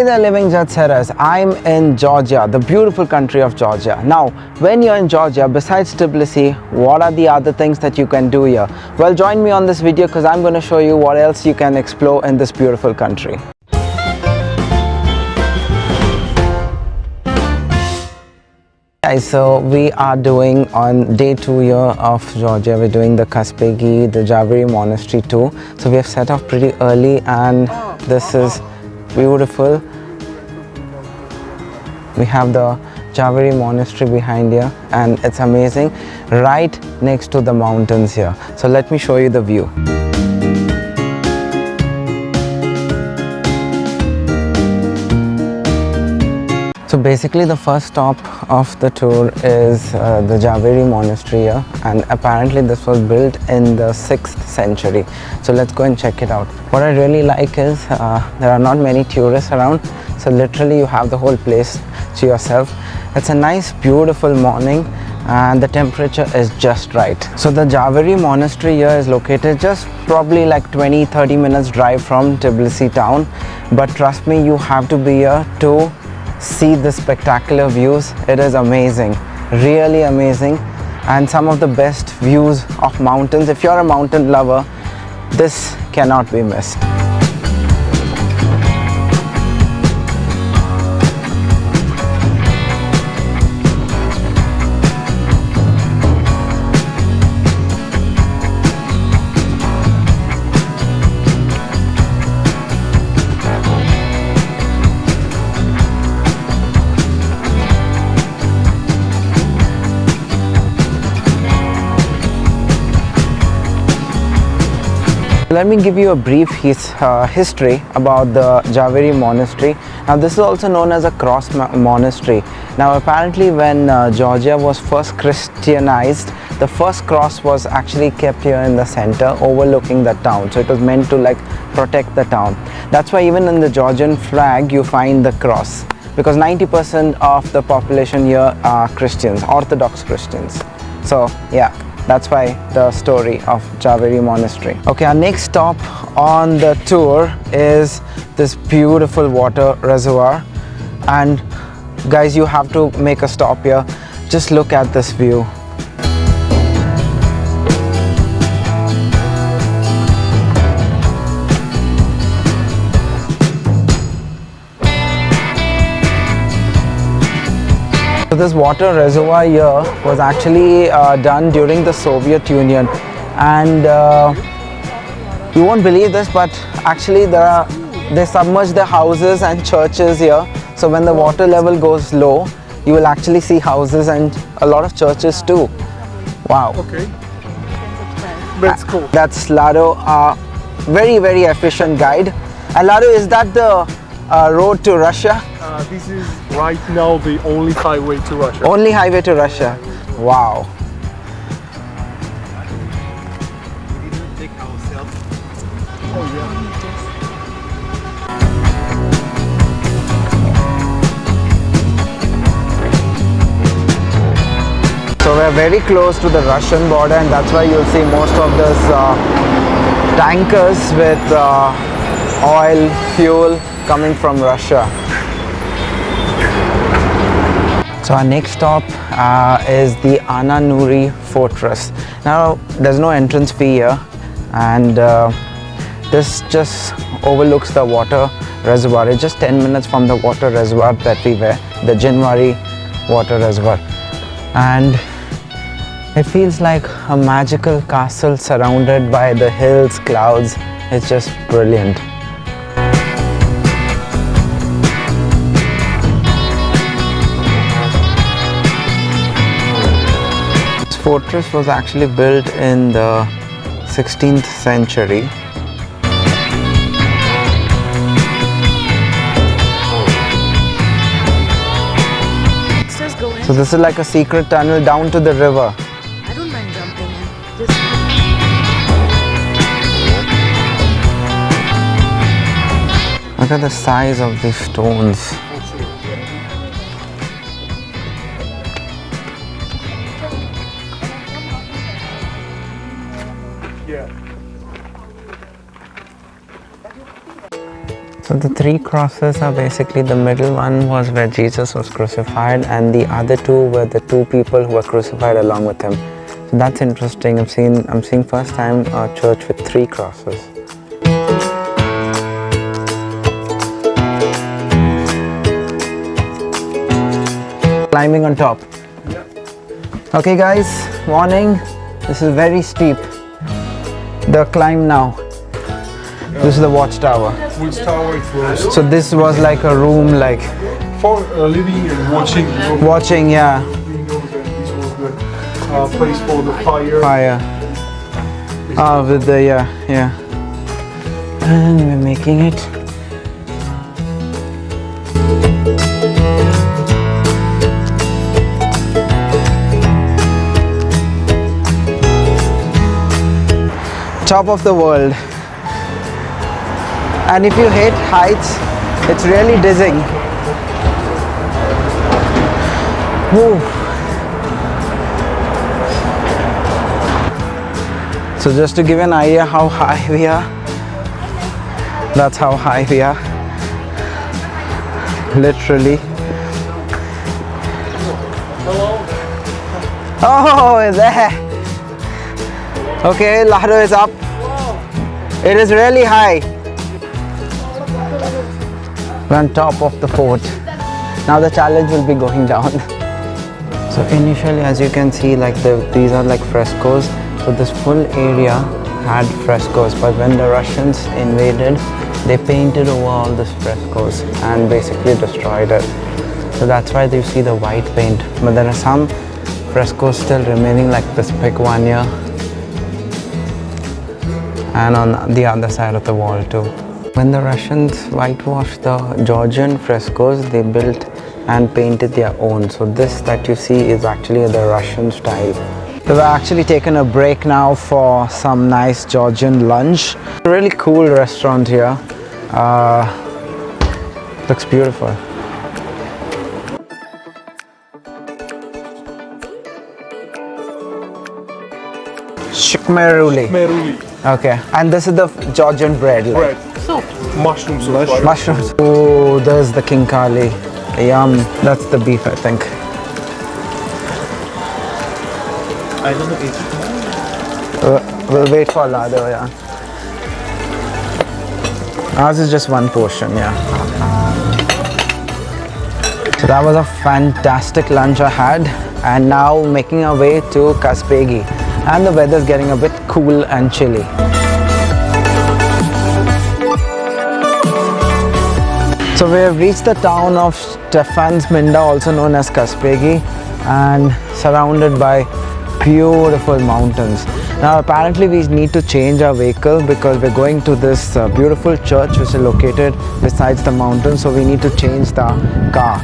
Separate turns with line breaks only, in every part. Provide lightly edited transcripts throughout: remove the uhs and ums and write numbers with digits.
Hey there living jet setters, I'm in Georgia, the beautiful country of Georgia. Now, when you're in Georgia, besides Tbilisi, what are the other things that you can do here? Well, join me on this video because I'm going to show you what else you can explore in this beautiful country. Guys, so we are doing on day 2 here of Georgia, we're doing the Kazbegi, the Jvari Monastery too. So we have set off pretty early and this is beautiful. We have the Jvari Monastery behind here and it's amazing, right next to the mountains here. So let me show you the view. So basically the first stop of the tour is the Jvari Monastery here, and apparently this was built in the 6th century. So let's go and check it out. What I really like is there are not many tourists around, so literally you have the whole place to yourself. It's a nice beautiful morning and the temperature is just right. So the Jvari Monastery here is located just probably like 20-30 minutes drive from Tbilisi town, but trust me, you have to be here to see the spectacular views. It is amazing, really amazing, and some of the best views of mountains. If you're a mountain lover, this cannot be missed. Let me give you a brief history about the Jvari Monastery. Now this is also known as a cross monastery. Now apparently when Georgia was first Christianized, the first cross was actually kept here in the center overlooking the town. So it was meant to like protect the town. That's why even in the Georgian flag you find the cross, because 90% of the population here are Christians, Orthodox Christians. So yeah, that's why the story of Jvari Monastery. Okay, our next stop on the tour is this beautiful water reservoir, and guys, you have to make a stop here. Just look at this view. So this water reservoir here was actually done during the Soviet Union, and you won't believe this, but actually they submerge the houses and churches here. So when the water level goes low, you will actually see houses and a lot of churches too. Wow. Okay. That's cool. That's Lado, very efficient guide. And Lado, is that the road to Russia?
This is right now the only highway to Russia.
Only highway to Russia. Wow.
We didn't take ourselves. Oh yeah.
So we're very close to the Russian border, and that's why you'll see most of those tankers with oil, fuel coming from Russia. So our next stop is the Ananuri Fortress. Now there's no entrance fee here, and this just overlooks the water reservoir. It's just 10 minutes from the water reservoir that we were, the Zhinvali water reservoir, and it feels like a magical castle surrounded by the hills, clouds. It's just brilliant. Fortress was actually built in the 16th century. So this is like a secret tunnel down to the river.
I don't mind jumping in.
Look at the size of these stones. So the three crosses are basically, the middle one was where Jesus was crucified, and the other two were the two people who were crucified along with him. So that's interesting. I'm seeing first time a church with three crosses. Climbing on top. Okay guys, warning, this is very steep. The climb now. This is the watchtower.
Watchtower it was.
So this was like a room, like
For living and watching.
watching, yeah,
Windows, and this was the place for the fire.
fire. With the, yeah. And we're making it. Top of the world. And if you hate heights, it's really dizzying. Woo. So just to give an idea how high we are, that's how high we are. Literally. Oh, there. Okay, ladder is up. It is really high. We're on top of the fort. Now the challenge will be going down. So initially, as you can see, like these are like frescoes. So this full area had frescoes, but when the Russians invaded, they painted over all these frescoes and basically destroyed it. So that's why you see the white paint. But there are some frescoes still remaining, like this big one here, and on the other side of the wall too. When the Russians whitewashed the Georgian frescoes, they built and painted their own. So this that you see is actually the Russian style. So we've actually taken a break now for some nice Georgian lunch. A really cool restaurant here. Looks beautiful. Shikmeruli.
Meryl.
Okay, and this is the Georgian bread. Like.
Bread. Mushroom soup.
Mushrooms. Oh, there's the King Kali. Yum. That's the beef, I think.
I don't know if
We'll wait for Lado, yeah. Ours is just one portion, yeah. So that was a fantastic lunch I had, and now making our way to Kazbegi. And the weather's getting a bit cool and chilly. So we have reached the town of Stefansminda, also known as Kazbegi, and surrounded by beautiful mountains. Now apparently we need to change our vehicle because we're going to this beautiful church which is located besides the mountain, so we need to change the car.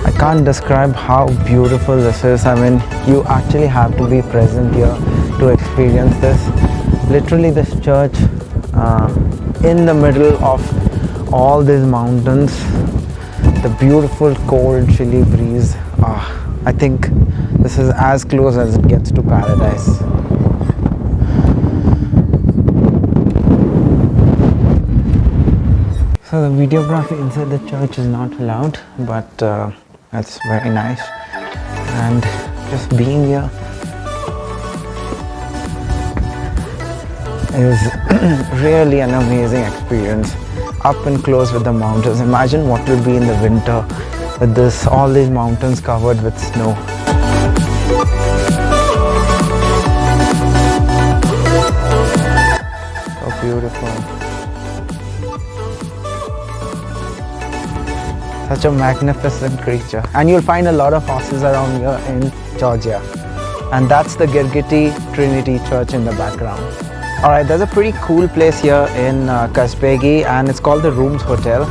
I can't describe how beautiful this is. I mean, you actually have to be present here to experience this. Literally this church in the middle of all these mountains, the beautiful cold chilly breeze. I think this is as close as it gets to paradise. So the videography inside the church is not allowed, but that's very nice. And just being here is really an amazing experience. Up and close with the mountains. Imagine what will be in the winter with all these mountains covered with snow. So beautiful. Such a magnificent creature. And you'll find a lot of horses around here in Georgia. And that's the Gergetti Trinity Church in the background. Alright, there's a pretty cool place here in Kazbegi, and it's called the Rooms Hotel.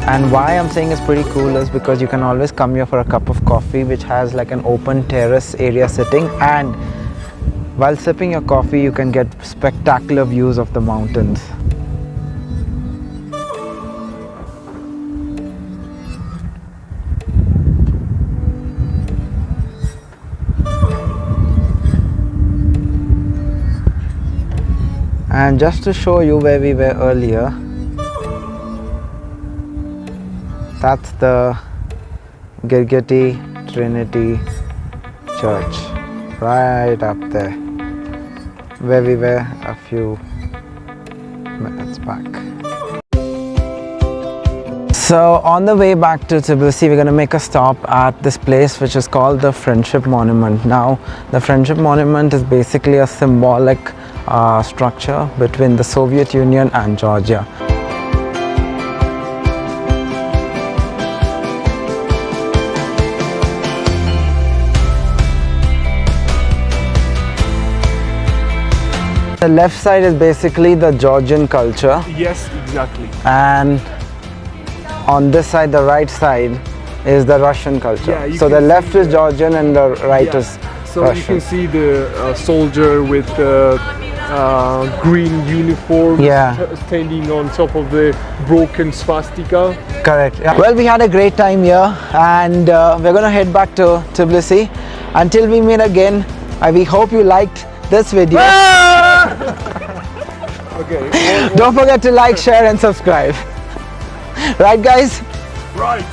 And why I'm saying it's pretty cool is because you can always come here for a cup of coffee, which has like an open terrace area sitting, and while sipping your coffee you can get spectacular views of the mountains. And just to show you where we were earlier, that's the Gergetti Trinity Church, right up there, where we were a few minutes back. So on the way back to Tbilisi, we're going to make a stop at this place which is called the Friendship Monument. Now, the Friendship Monument is basically a symbolic structure between the Soviet Union and Georgia. The left side is basically the Georgian culture,
Yes, exactly.
and on this side, the right side, is the Russian culture.
Yeah, you
so the
can
left
see
is Georgian and the right is
So
Russian.
you can see the soldier with the green uniform
Yeah.
standing on top of the broken swastika.
Correct. Yeah. Well, we had a great time here, and we're gonna head back to Tbilisi. Until we meet again, we hope you liked this video.
Okay.
Don't forget to like, share, and subscribe. Right, guys?
Right.